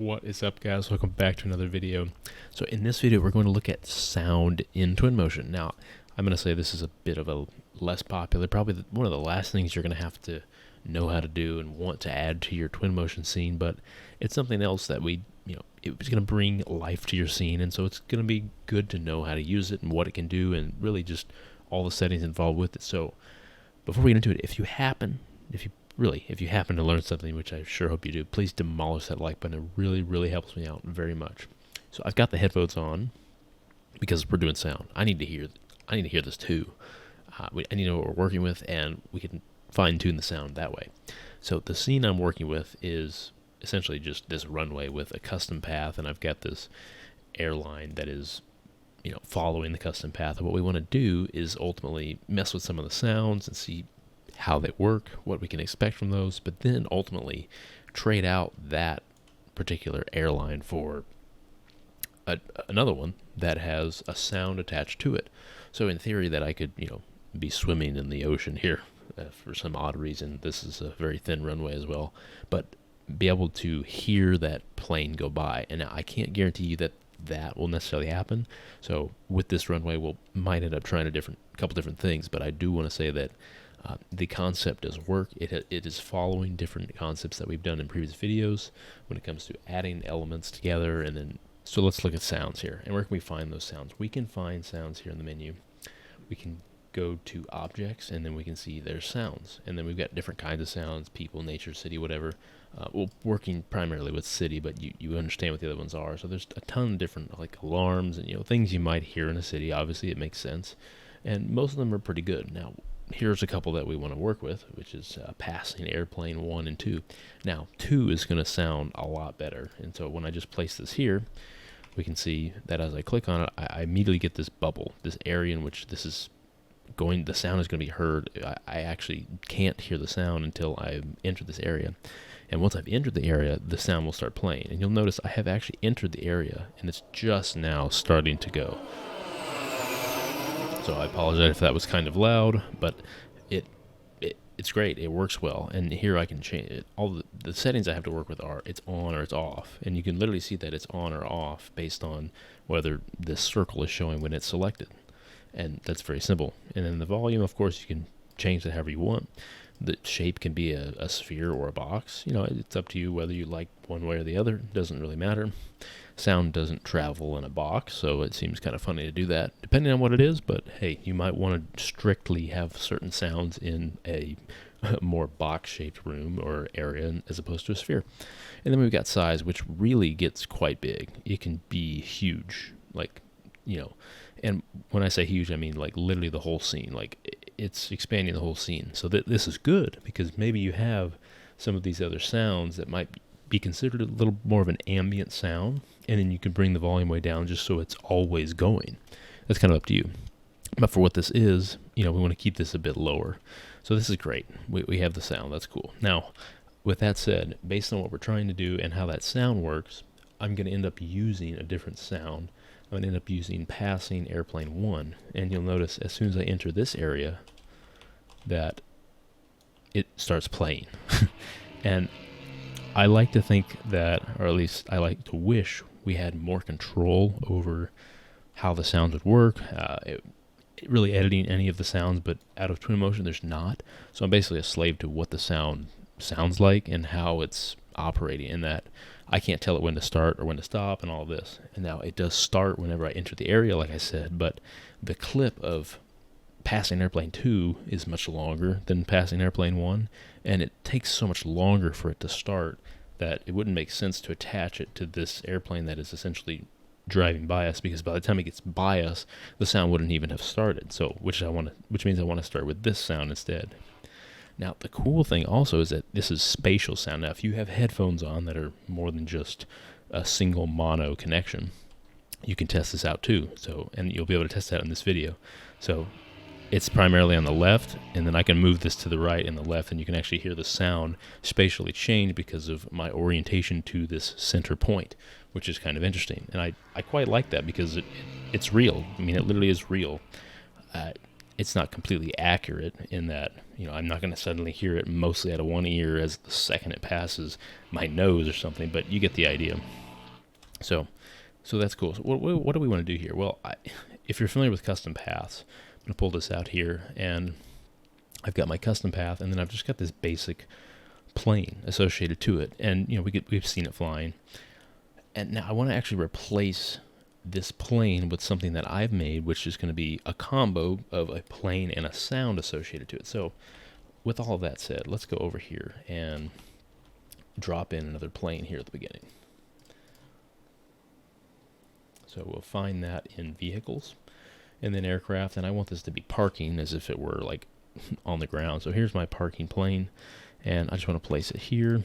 What is up, guys? Welcome back to another video. So in this video we're going to look at sound in Twinmotion. Now I'm going to say this is a bit of a less popular, probably one of the last things you're going to have to know how to do and want to add to your Twinmotion scene, but it's something else that it's going to bring life to your scene, and so it's going to be good to know how to use it and what it can do and really just all the settings involved with it. So before we get into it, if you happen to learn something, which I sure hope you do, please demolish that like button. It really helps me out very much. So I've got the headphones on because we're doing sound. I need to hear this too. I need to know what we're working with, and we can fine tune the sound that way. So the scene I'm working with is essentially just this runway with a custom path, and I've got this airline that is following the custom path. And what we want to do is ultimately mess with some of the sounds and see how they work, what we can expect from those, but then ultimately trade out that particular airline for another one that has a sound attached to it. So in theory that I could, be swimming in the ocean here for some odd reason. This is a very thin runway as well, but be able to hear that plane go by. And now I can't guarantee you that will necessarily happen. So with this runway, might end up trying a couple different things, but I do want to say that the concept does work. It is following different concepts that we've done in previous videos when it comes to adding elements together. And then, so let's look at sounds here. And where can we find those sounds? We can find sounds here in the menu. We can go to objects, and then we can see there's sounds. And then we've got different kinds of sounds: people, nature, city, whatever. Working primarily with city, but you understand what the other ones are. So there's a ton of different alarms and things you might hear in a city. Obviously, it makes sense, and most of them are pretty good. Now, here's a couple that we want to work with, which is passing airplane 1 and 2. Now, 2 is going to sound a lot better, and so when I just place this here, we can see that as I click on it, I immediately get this bubble, this area in which this is going, the sound is going to be heard. I actually can't hear the sound until I enter this area, and once I've entered the area, the sound will start playing, and you'll notice I have actually entered the area, and it's just now starting to go. So I apologize if that was kind of loud, but it's great. It works well. And here I can change it. All the settings I have to work with are it's on or it's off. And you can literally see that it's on or off based on whether this circle is showing when it's selected. And that's very simple. And then the volume, of course, you can change that however you want. The shape can be a sphere or a box. It's up to you whether you like one way or the other. It doesn't really matter. Sound doesn't travel in a box, so it seems kind of funny to do that, depending on what it is. But hey, you might want to strictly have certain sounds in a more box-shaped room or area as opposed to a sphere. And then we've got size, which really gets quite big. It can be huge, and when I say huge, I mean literally the whole scene. It's expanding the whole scene. So this is good because maybe you have some of these other sounds that might be considered a little more of an ambient sound, and then you can bring the volume way down just so it's always going. That's kind of up to you. But for what this is, we want to keep this a bit lower. So this is great. We have the sound. That's cool. Now, with that said, based on what we're trying to do and how that sound works, I'm going to end up using a different sound. I'm going to end up using passing airplane 1, and you'll notice as soon as I enter this area that it starts playing. And I like to think that, or at least I like to wish we had more control over how the sounds would work, really editing any of the sounds, but out of Twinmotion there's not. So I'm basically a slave to what the sound sounds like and how it's operating, in that I can't tell it when to start or when to stop and all this. And now it does start whenever I enter the area, like I said, but the clip of passing airplane 2 is much longer than passing airplane 1, and it takes so much longer for it to start that it wouldn't make sense to attach it to this airplane that is essentially driving by us, because by the time it gets by us, the sound wouldn't even have started. So which means I want to start with this sound instead. Now the cool thing also is that this is spatial sound. Now if you have headphones on that are more than just a single mono connection, you can test this out too. So, and you'll be able to test that in this video. So it's primarily on the left, and then I can move this to the right and the left, and you can actually hear the sound spatially change because of my orientation to this center point, which is kind of interesting. And I quite like that because it's real. I mean, it literally is real. it's not completely accurate in that, I'm not going to suddenly hear it mostly out of one ear as the second it passes my nose or something, but you get the idea. So that's cool. So what do we want to do here? Well, if you're familiar with custom paths, I'm going to pull this out here, and I've got my custom path, and then I've just got this basic plane associated to it, and we've seen it flying. And now I want to actually replace this plane with something that I've made, which is going to be a combo of a plane and a sound associated to it. So with all of that said, let's go over here and drop in another plane here at the beginning. So we'll find that in vehicles and then aircraft, and I want this to be parking as if it were like on the ground. So here's my parking plane, and I just want to place it here.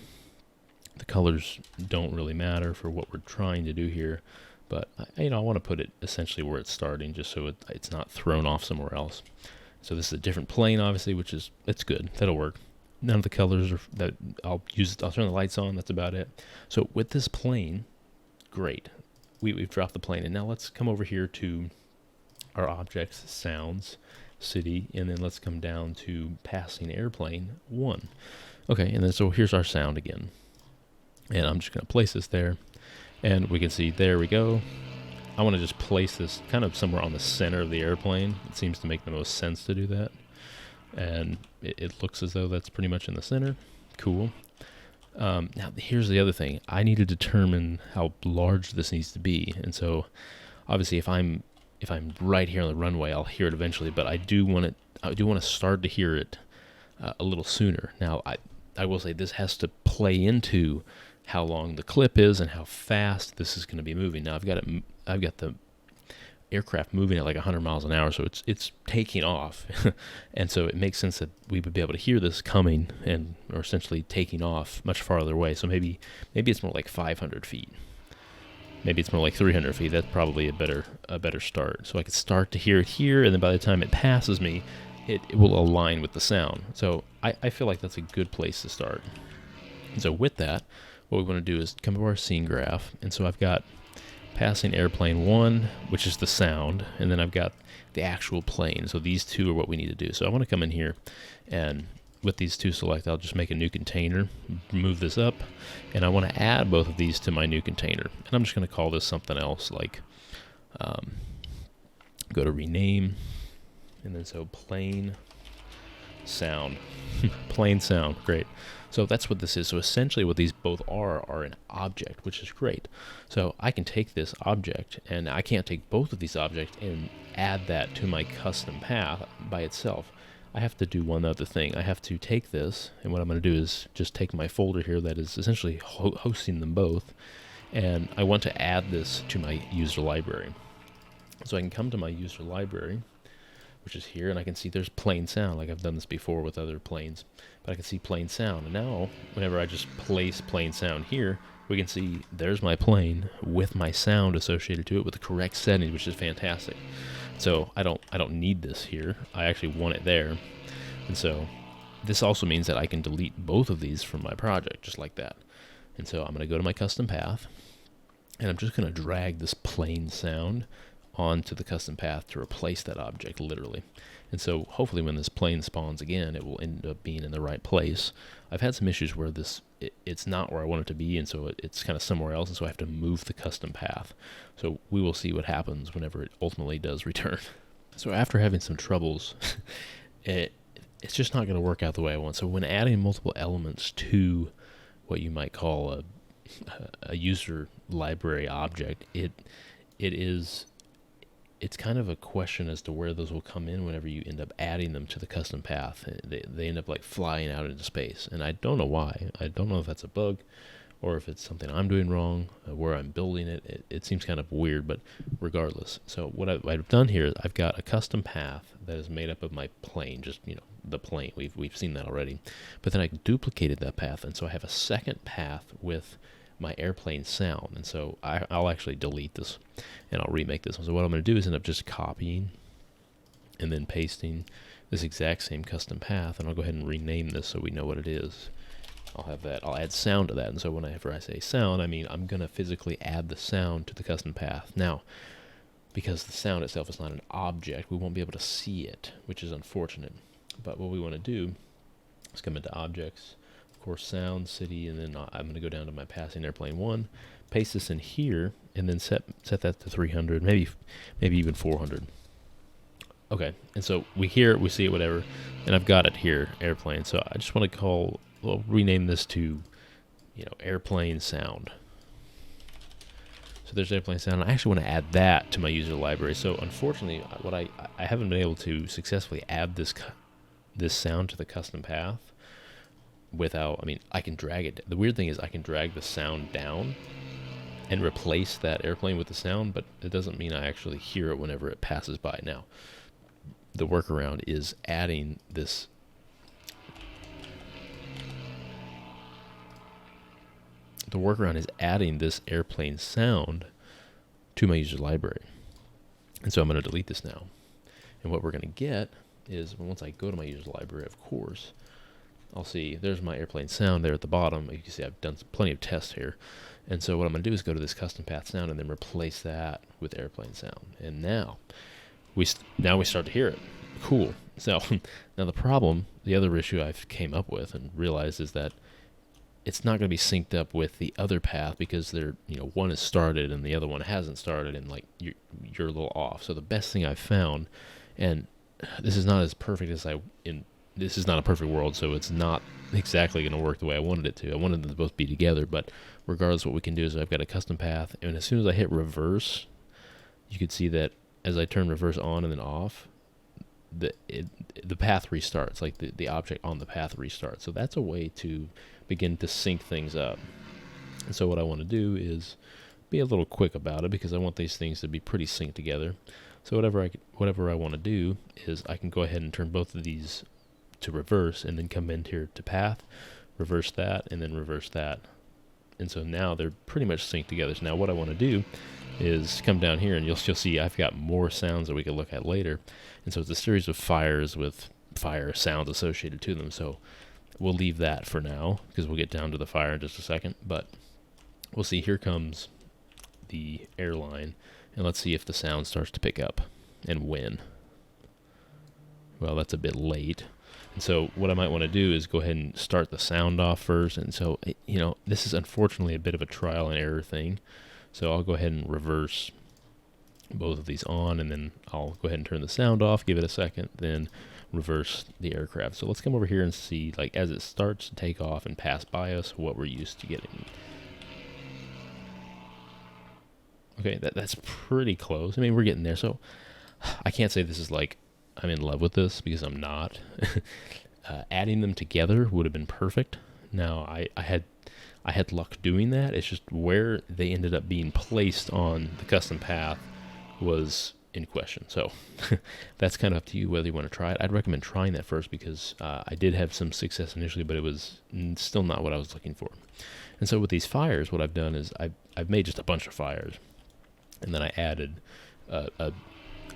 The colors don't really matter for what we're trying to do here, but I want to put it essentially where it's starting, just so it's not thrown off somewhere else. So this is a different plane, obviously, it's good. That'll work. None of the colors are that I'll turn the lights on. That's about it. So with this plane, great. We've dropped the plane, and now let's come over here to our objects, sounds, city, and then let's come down to passing airplane 1. Okay, and then so here's our sound again. And I'm just going to place this there, and we can see, there we go. I want to just place this kind of somewhere on the center of the airplane. It seems to make the most sense to do that. And it looks as though that's pretty much in the center. Cool. Now, here's the other thing. I need to determine how large this needs to be. And so, obviously, if I'm right here on the runway, I'll hear it eventually. But I do want to start to hear it a little sooner. Now, I will say this has to play into how long the clip is and how fast this is going to be moving. Now I've got the aircraft moving at like 100 miles an hour, so it's taking off, and so it makes sense that we would be able to hear this coming or essentially taking off much farther away. So maybe it's more like 500 feet. Maybe it's more like 300 feet. That's probably a better start. So I could start to hear it here, and then by the time it passes me, it will align with the sound. So I feel like that's a good place to start. And so with that, what we want to do is come to our scene graph. And so I've got passing airplane 1, which is the sound, and then I've got the actual plane. So these two are what we need to do. So I want to come in here, and with these two selected, I'll just make a new container, move this up, and I want to add both of these to my new container. And I'm just going to call this something else, like go to rename, and then so plane sound. Plain sound, great. So that's what this is. So essentially what these both are an object, which is great. So I can take this object, and I can't take both of these objects and add that to my custom path by itself. I have to do one other thing. I have to take this, and what I'm going to do is just take my folder here that is essentially hosting them both, and I want to add this to my user library. So I can come to my user library, which is here, and I can see there's plain sound, like I've done this before with other planes, but I can see plain sound. And now, whenever I just place plain sound here, we can see there's my plane with my sound associated to it with the correct setting, which is fantastic. So I don't need this here. I actually want it there. And so this also means that I can delete both of these from my project, just like that. And so I'm going to go to my custom path, and I'm just going to drag this plain sound onto the custom path to replace that object, literally. And so hopefully when this plane spawns again, it will end up being in the right place. I've had some issues where it's not where I want it to be, and so it's kind of somewhere else, and so I have to move the custom path. So we will see what happens whenever it ultimately does return. So after having some troubles, it's just not going to work out the way I want. So when adding multiple elements to what you might call a user library object, it's kind of a question as to where those will come in whenever you end up adding them to the custom path. They end up like flying out into space, and I don't know why. I don't know if that's a bug or if it's something I'm doing wrong, where I'm building it. It seems kind of weird, but regardless. So what I've done here is I've got a custom path that is made up of my plane, just the plane. We've seen that already. But then I duplicated that path, and so I have a second path with my airplane sound, and so I'll actually delete this and I'll remake this one. So what I'm going to do is end up just copying and then pasting this exact same custom path, and I'll go ahead and rename this so we know what it is. I'll add sound to that, and so whenever I say sound, I mean I'm going to physically add the sound to the custom path. Now, because the sound itself is not an object, we won't be able to see it, which is unfortunate. But what we want to do is come into objects, of course, sound, city, and then I'm going to go down to my passing airplane 1, paste this in here, and then set that to 300, maybe even 400. Okay, and so we hear it, we see it, whatever, and I've got it here, airplane. So I just want to rename this to, airplane sound. So there's airplane sound. I actually want to add that to my user library. So unfortunately, what I haven't been able to successfully add this sound to the custom path without, I can drag it. The weird thing is I can drag the sound down and replace that airplane with the sound, but it doesn't mean I actually hear it whenever it passes by. Now, the workaround is adding this airplane sound to my user library. And so I'm going to delete this now. And what we're going to get is, once I go to my user library, of course, I'll see there's my airplane sound there at the bottom. You can see I've done plenty of tests here. And so what I'm going to do is go to this custom path sound and then replace that with airplane sound. And now we start to hear it. Cool. So now the other issue I've came up with and realized is that it's not going to be synced up with the other path because they're, one is started and the other one hasn't started, and you're a little off. So the best thing I've found, and this is not as perfect as this is not a perfect world, so it's not exactly going to work the way I wanted it to. I wanted them to both be together, but regardless, what we can do is I've got a custom path, and as soon as I hit reverse, you can see that as I turn reverse on and then off, the path restarts, like the object on the path restarts. So that's a way to begin to sync things up. And so what I want to do is be a little quick about it because I want these things to be pretty synced together. So whatever I want to do is I can go ahead and turn both of these to reverse and then come in here to path, reverse that, and then reverse that. And so now they're pretty much synced together. So now what I want to do is come down here and you'll see I've got more sounds that we can look at later. And so it's a series of fires with fire sounds associated to them. So we'll leave that for now because we'll get down to the fire in just a second. But we'll see, here comes the airline, and let's see if the sound starts to pick up and when. Well, that's a bit late. And so what I might want to do is go ahead and start the sound off first. And so, this is unfortunately a bit of a trial and error thing. So I'll go ahead and reverse both of these on, and then I'll go ahead and turn the sound off, give it a second, then reverse the aircraft. So let's come over here and see, as it starts to take off and pass by us, what we're used to getting. Okay, that's pretty close. We're getting there. So I can't say this is I'm in love with this, because I'm not. Adding them together would have been perfect. Now, I had luck doing that. It's just where they ended up being placed on the custom path was in question. So that's kind of up to you whether you want to try it. I'd recommend trying that first because I did have some success initially, but it was still not what I was looking for. And so with these fires, what I've done is I've made just a bunch of fires, and then I added a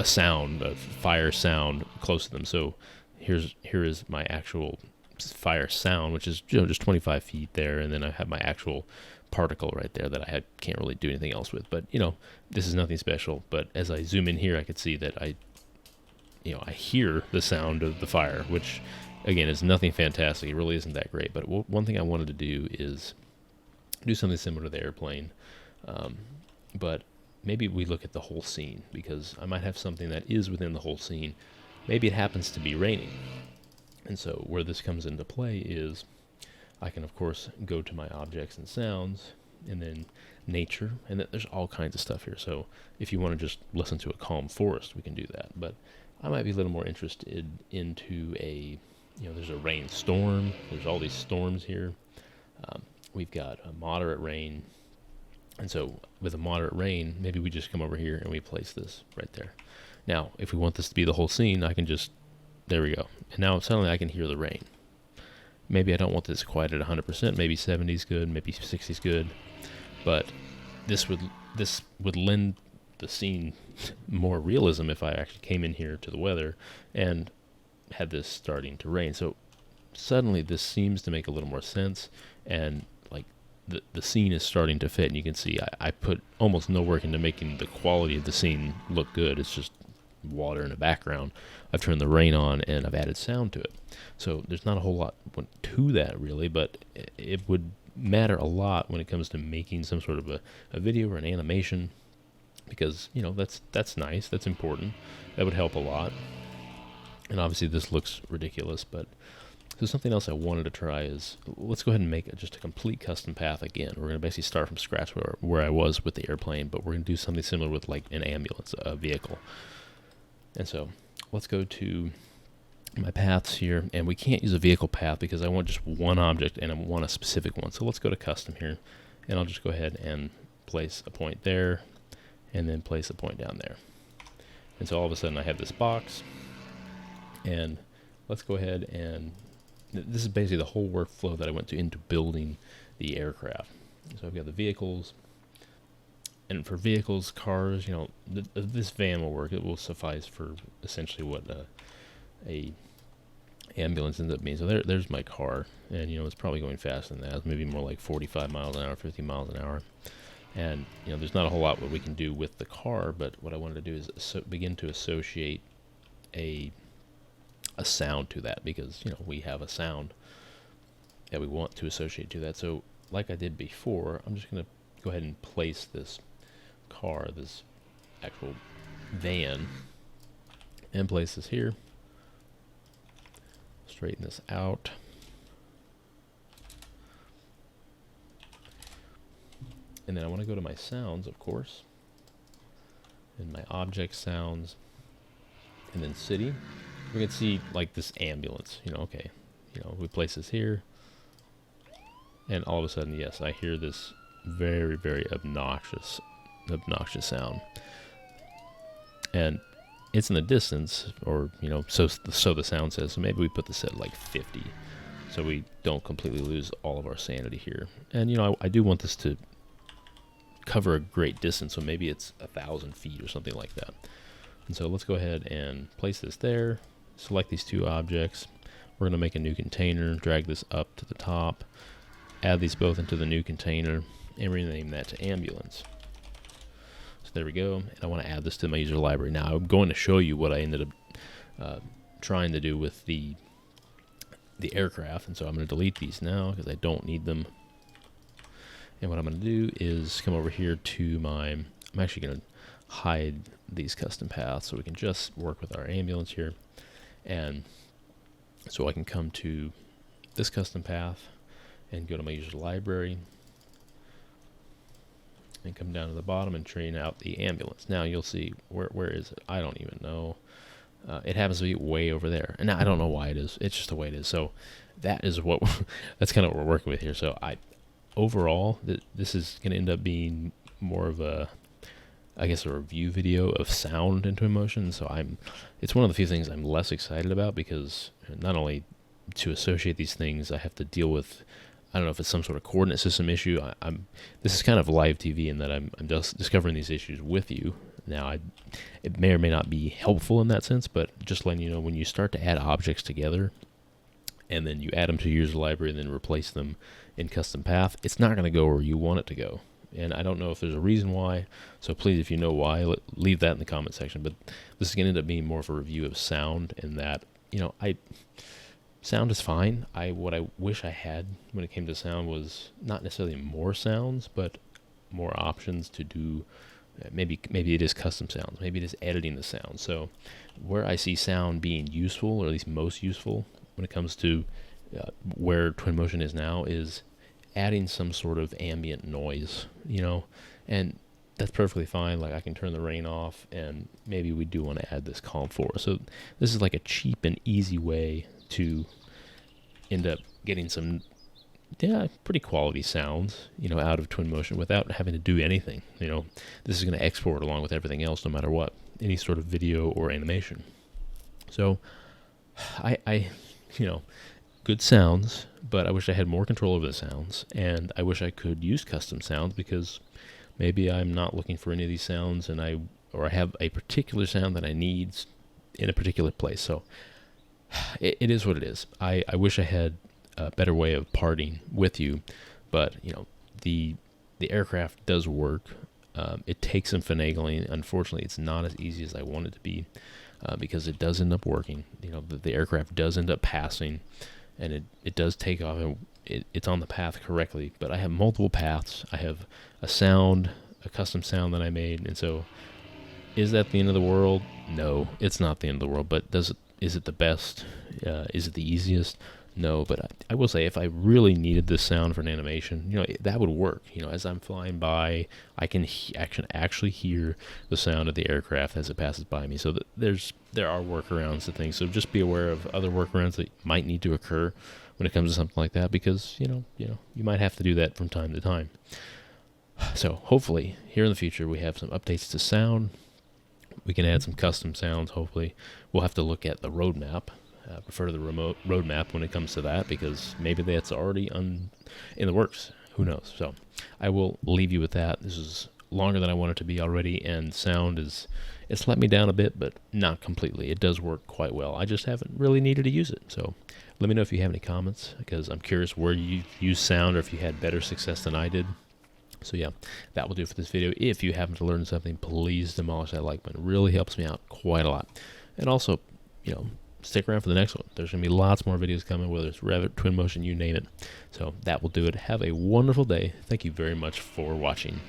sound, a fire sound close to them. So here is my actual fire sound, which is just 25 feet there, and then I have my actual particle right there that I can't really do anything else with. But this is nothing special. But as I zoom in here, I could see that I hear the sound of the fire, which again is nothing fantastic. It really isn't that great. But one thing I wanted to do is do something similar to the airplane, but maybe we look at the whole scene, because I might have something that is within the whole scene. Maybe it happens to be raining. And so where this comes into play is I can, of course, go to my objects and sounds, and then nature, and there's all kinds of stuff here. So if you want to just listen to a calm forest, we can do that. But I might be a little more interested into there's a rainstorm. There's all these storms here. We've got a moderate rain. And so with a moderate rain, maybe we just come over here and we place this right there. Now, if we want this to be the whole scene, I can just, there we go. And now suddenly I can hear the rain. Maybe I don't want this quite at 100%. Maybe 70 is good. Maybe 60 is good. But this would lend the scene more realism if I actually came in here to the weather and had this starting to rain. So suddenly this seems to make a little more sense, and the scene is starting to fit, and you can see I put almost no work into making the quality of the scene look good. It's just water in the background. I've turned the rain on, and I've added sound to it. So there's not a whole lot to that really, but it would matter a lot when it comes to making some sort of a video or an animation, because that's nice, that's important, that would help a lot. And obviously this looks ridiculous, but so something else I wanted to try is, let's go ahead and make just a complete custom path again. We're going to basically start from scratch where I was with the airplane, but we're going to do something similar with like an ambulance, a vehicle. And so let's go to my paths here, and we can't use a vehicle path because I want just one object and I want a specific one. So let's go to custom here, and I'll just go ahead and place a point there, and then place a point down there. And so all of a sudden I have this box, and let's go ahead and this is basically the whole workflow that I went into building the aircraft. So I've got the vehicles, and for vehicles, cars, this van will work. It will suffice for essentially what a ambulance ends up being. So there's my car, and it's probably going faster than that. It's maybe more like 45 miles an hour, 50 miles an hour. And there's not a whole lot what we can do with the car, but what I wanted to do is begin to associate a sound to that, because we have a sound that we want to associate to that. So like I did before, I'm just going to go ahead and place this car, this actual van, and place this here. Straighten this out. And then I want to go to my sounds, of course, and my object sounds, and then city. We can see like this ambulance, okay, we place this here, and all of a sudden, yes, I hear this very, very obnoxious sound, and it's in the distance, or so the sound says. So maybe we put this at like 50, so we don't completely lose all of our sanity here. And I do want this to cover a great distance, so maybe it's 1,000 feet or something like that. And so let's go ahead and place this there. Select these two objects. We're going to make a new container, drag this up to the top, add these both into the new container, and rename that to ambulance. So there we go. And I want to add this to my user library. Now I'm going to show you what I ended up trying to do with the aircraft, and so I'm going to delete these now because I don't need them. And what I'm going to do is come over here to I'm actually going to hide these custom paths so we can just work with our ambulance here. And so I can come to this custom path and go to my user library and come down to the bottom and train out the ambulance. Now you'll see, where is it? I don't even know. It happens to be way over there, and I don't know why it is. It's just the way it is. So that is what that's kind of what we're working with here. So overall, this is going to end up being more of a review video of sound in Twinmotion. So it's one of the few things I'm less excited about, because not only to associate these things, I have to deal with, I don't know if it's some sort of coordinate system issue. This is kind of live TV in that I'm just discovering these issues with you. Now, it may or may not be helpful in that sense, but just letting you know, when you start to add objects together, and then you add them to your user library and then replace them in custom path, it's not going to go where you want it to go. And I don't know if there's a reason why, so please, if you know why, leave that in the comment section. But this is going to end up being more of a review of sound, and that, sound is fine. What I wish I had when it came to sound was not necessarily more sounds, but more options to do. Maybe it is custom sounds. Maybe it is editing the sound. So where I see sound being useful, or at least most useful, when it comes to where Twinmotion is now, is adding some sort of ambient noise, and that's perfectly fine. Like, I can turn the rain off, and maybe we do want to add this calm forest. So this is like a cheap and easy way to end up getting some pretty quality sounds, out of Twinmotion without having to do anything. This is going to export along with everything else, no matter what, any sort of video or animation. So I good sounds, but I wish I had more control over the sounds, and I wish I could use custom sounds, because maybe I'm not looking for any of these sounds, and I have a particular sound that I need in a particular place. So it is what it is. I wish I had a better way of parting with you, but the aircraft does work. It takes some finagling. Unfortunately, it's not as easy as I want it to be, because it does end up working. You know, the aircraft does end up passing, and it does take off, and it's on the path correctly. But I have multiple paths. I have a custom sound that I made, and so is that the end of the world? No, it's not the end of the world. But is it the best? Is it the easiest? No, but I will say, if I really needed this sound for an animation, you know, that would work. You know, as I'm flying by, I can actually hear the sound of the aircraft as it passes by me. So there are workarounds to things. So just be aware of other workarounds that might need to occur when it comes to something like that, because you might have to do that from time to time. So hopefully, here in the future, we have some updates to sound. We can add some custom sounds. Hopefully, we'll have to look at the roadmap. Refer to the remote roadmap when it comes to that, because maybe that's already in the works. Who knows? So I will leave you with that. This is longer than I want it to be already, and sound it's let me down a bit, but not completely. It does work quite well. I just haven't really needed to use it. So let me know if you have any comments, because I'm curious where you use sound, or if you had better success than I did. So yeah, that will do it for this video. If you happen to learn something, please demolish that like button. It really helps me out quite a lot. And also, stick around for the next one. There's going to be lots more videos coming, whether it's Revit, Twinmotion, you name it. So that will do it. Have a wonderful day. Thank you very much for watching.